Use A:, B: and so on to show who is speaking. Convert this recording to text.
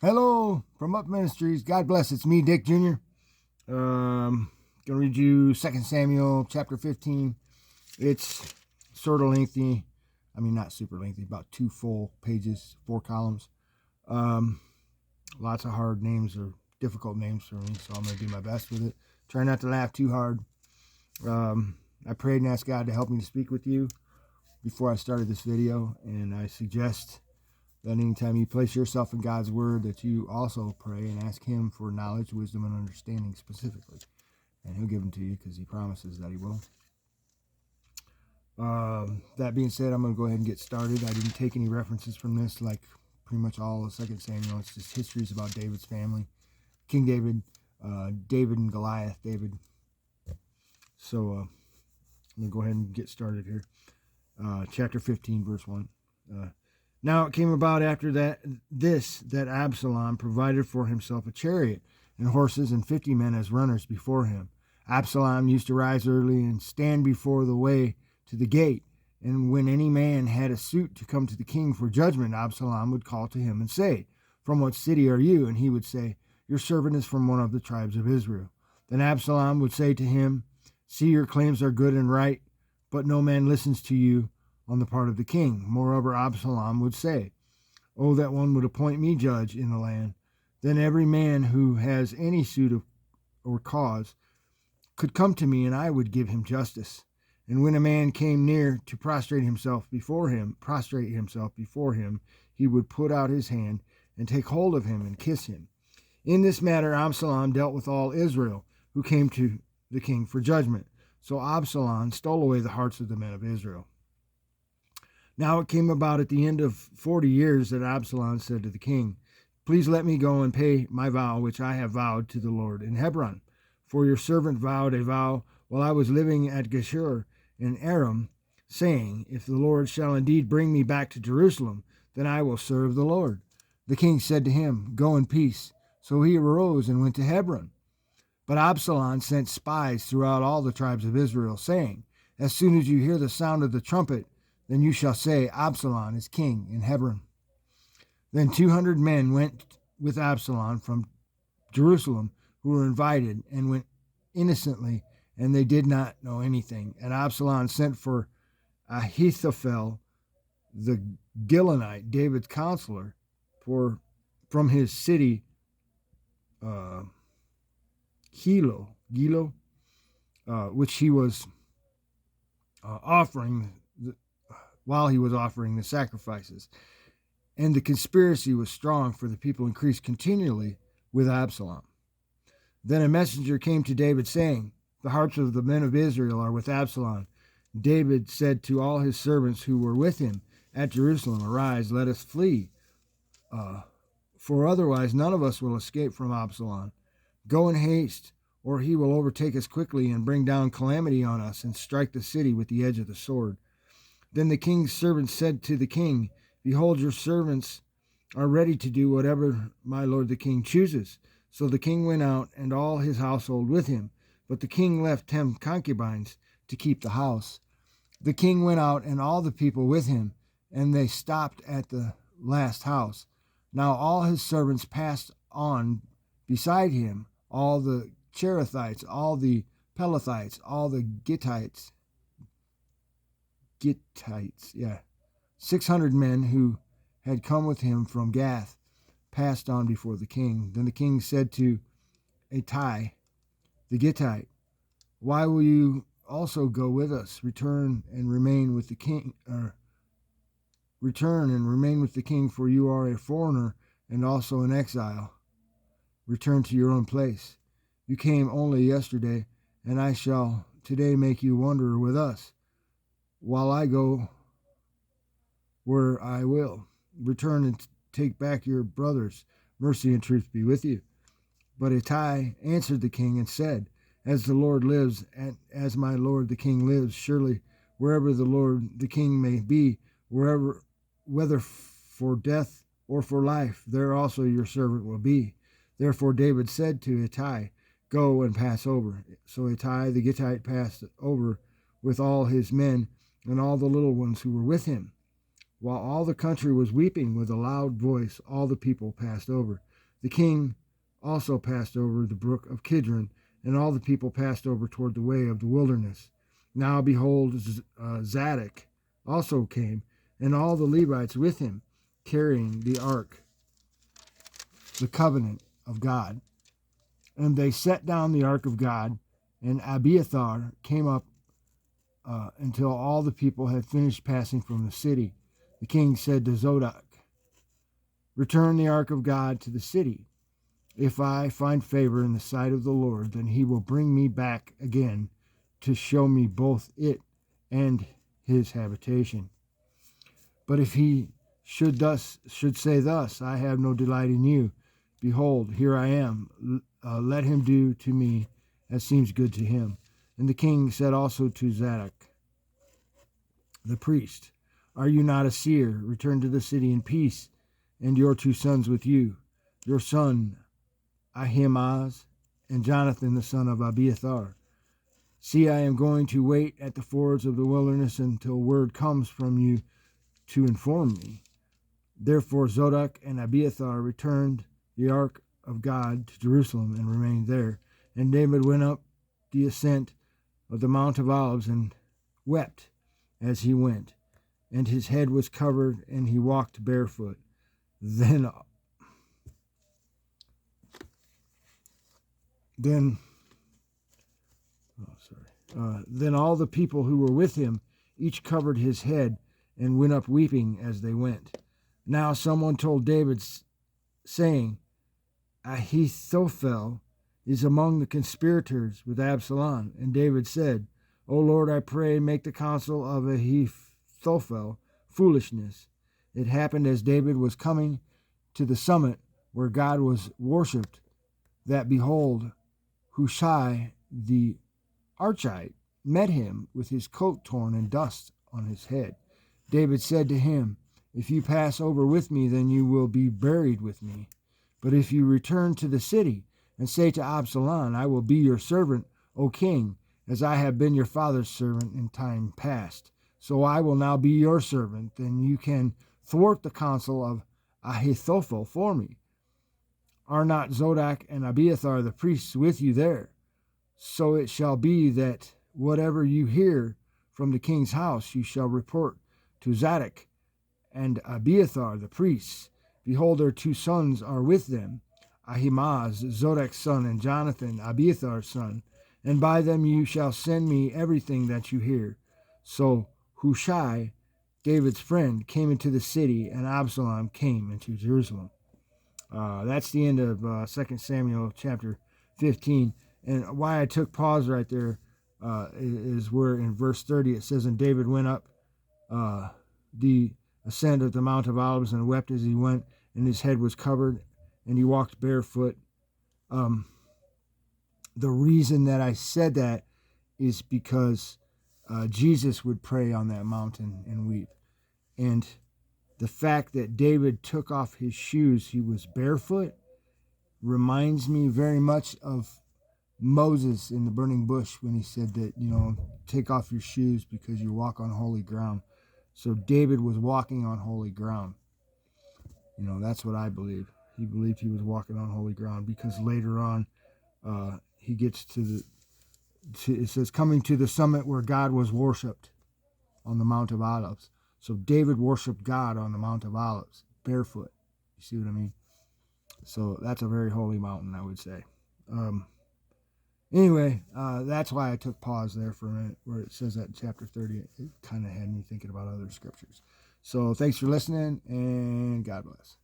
A: Hello from Up Ministries. God bless. It's me, Dick Jr. Gonna read you 2 Samuel chapter 15. It's sort of lengthy. I mean, not super lengthy, about 2 full pages, 4 columns. Lots of hard names or difficult names for me, so I'm gonna do my best with it. Try not to laugh too hard. I prayed and asked God to help me to speak with you before I started this video, and I suggest that anytime you place yourself in God's word, that you also pray and ask him for knowledge, wisdom, and understanding specifically. And he'll give them to you because he promises that he will. That being said, I'm going to go ahead and get started. I didn't take any references from this, like pretty much all of 2 Samuel. It's just histories about David's family. King David, David and Goliath, David. So I'm going to go ahead and get started here. Chapter 15, verse 1. Now it came about after that Absalom provided for himself a chariot and horses and 50 men as runners before him. Absalom used to rise early and stand before the way to the gate. And when any man had a suit to come to the king for judgment, Absalom would call to him and say, "From what city are you?" And he would say, "Your servant is from one of the tribes of Israel." Then Absalom would say to him, "See, your claims are good and right, but no man listens to you on the part of the king." Moreover, Absalom would say, "Oh, that one would appoint me judge in the land. Then every man who has any suit or cause could come to me, and I would give him justice." And when a man came near to prostrate himself before him, he would put out his hand and take hold of him and kiss him. In this matter, Absalom dealt with all Israel who came to the king for judgment. So Absalom stole away the hearts of the men of Israel. Now it came about at the end of 40 years that Absalom said to the king, "Please let me go and pay my vow which I have vowed to the Lord in Hebron. For your servant vowed a vow while I was living at Geshur in Aram, saying, If the Lord shall indeed bring me back to Jerusalem, then I will serve the Lord." The king said to him, "Go in peace." So he arose and went to Hebron. But Absalom sent spies throughout all the tribes of Israel, saying, "As soon as you hear the sound of the trumpet, then you shall say, Absalom is king in Hebron." Then 200 men went with Absalom from Jerusalem, who were invited, and went innocently, and they did not know anything. And Absalom sent for Ahithophel, the Gilonite, David's counselor, from his city Gilo, which he was offering while he was offering the sacrifices. And the conspiracy was strong, for the people increased continually with Absalom. Then a messenger came to David, saying, "The hearts of the men of Israel are with Absalom." David said to all his servants who were with him at Jerusalem, "Arise, let us flee, for otherwise none of us will escape from Absalom. Go in haste, or he will overtake us quickly and bring down calamity on us and strike the city with the edge of the sword." Then the king's servants said to the king, "Behold, your servants are ready to do whatever my lord the king chooses." So the king went out, and all his household with him. But the king left 10 concubines to keep the house. The king went out, and all the people with him, and they stopped at the last house. Now all his servants passed on beside him, all the Cherethites, all the Pelethites, all the Gittites, 600 men who had come with him from Gath passed on before the king. Then the king said to Ittai, the Gittite, "Why will you also go with us? Return and remain with the king, for you are a foreigner and also an exile. Return to your own place. You came only yesterday, and I shall today make you wanderer with us, while I go where I will. Return and take back your brothers. Mercy and truth be with you." But Ittai answered the king and said, "As the Lord lives, and as my lord the king lives, surely wherever the Lord the king may be, whether for death or for life, there also your servant will be." Therefore David said to Ittai, "Go and pass over." So Ittai the Gittite passed over with all his men and all the little ones who were with him. While all the country was weeping with a loud voice, all the people passed over. The king also passed over the brook of Kidron, and all the people passed over toward the way of the wilderness. Now behold, Zadok also came, and all the Levites with him, carrying the ark, the covenant of God. And they set down the ark of God, and Abiathar came up until all the people had finished passing from the city. The king said to Zadok, "Return the ark of God to the city. If I find favor in the sight of the Lord, then he will bring me back again to show me both it and his habitation. But if he should say thus, I have no delight in you. Behold, here I am. Let him do to me as seems good to him." And the king said also to Zadok, the priest, "Are you not a seer? Return to the city in peace, and your 2 sons with you, your son Ahimaaz and Jonathan the son of Abiathar. See, I am going to wait at the fords of the wilderness until word comes from you to inform me." Therefore Zadok and Abiathar returned the ark of God to Jerusalem and remained there. And David went up the ascent of the Mount of Olives and wept as he went, and his head was covered, and he walked barefoot. Then all the people who were with him each covered his head and went up weeping as they went. Now someone told David, saying, "Ahithophel is among the conspirators with Absalom." And David said, "O Lord, I pray, make the counsel of Ahithophel foolishness." It happened as David was coming to the summit where God was worshipped, that behold, Hushai the Archite met him with his coat torn and dust on his head. David said to him, "If you pass over with me, then you will be buried with me. But if you return to the city and say to Absalom, I will be your servant, O king, as I have been your father's servant in time past, so I will now be your servant, then you can thwart the counsel of Ahithophel for me. Are not Zadok and Abiathar the priests with you there? So it shall be that whatever you hear from the king's house, you shall report to Zadok and Abiathar the priests. Behold, their 2 sons are with them, Ahimaaz, Zadok's son, and Jonathan, Abiathar's son, and by them you shall send me everything that you hear." So Hushai, David's friend, came into the city, and Absalom came into Jerusalem. That's the end of 2 Samuel chapter 15. And why I took pause right there is where in verse 30 it says, "And David went up the ascent of the Mount of Olives and wept as he went, and his head was covered, and he walked barefoot." The reason that I said that is because Jesus would pray on that mountain and weep. And the fact that David took off his shoes, he was barefoot, reminds me very much of Moses in the burning bush when he said that, take off your shoes because you walk on holy ground. So David was walking on holy ground. That's what I believe. He believed he was walking on holy ground because later on he gets it says, coming to the summit where God was worshipped on the Mount of Olives. So David worshiped God on the Mount of Olives, barefoot. You see what I mean? So that's a very holy mountain, I would say. Anyway, that's why I took pause there for a minute, where it says that in chapter 30. It kind of had me thinking about other scriptures. So thanks for listening, and God bless.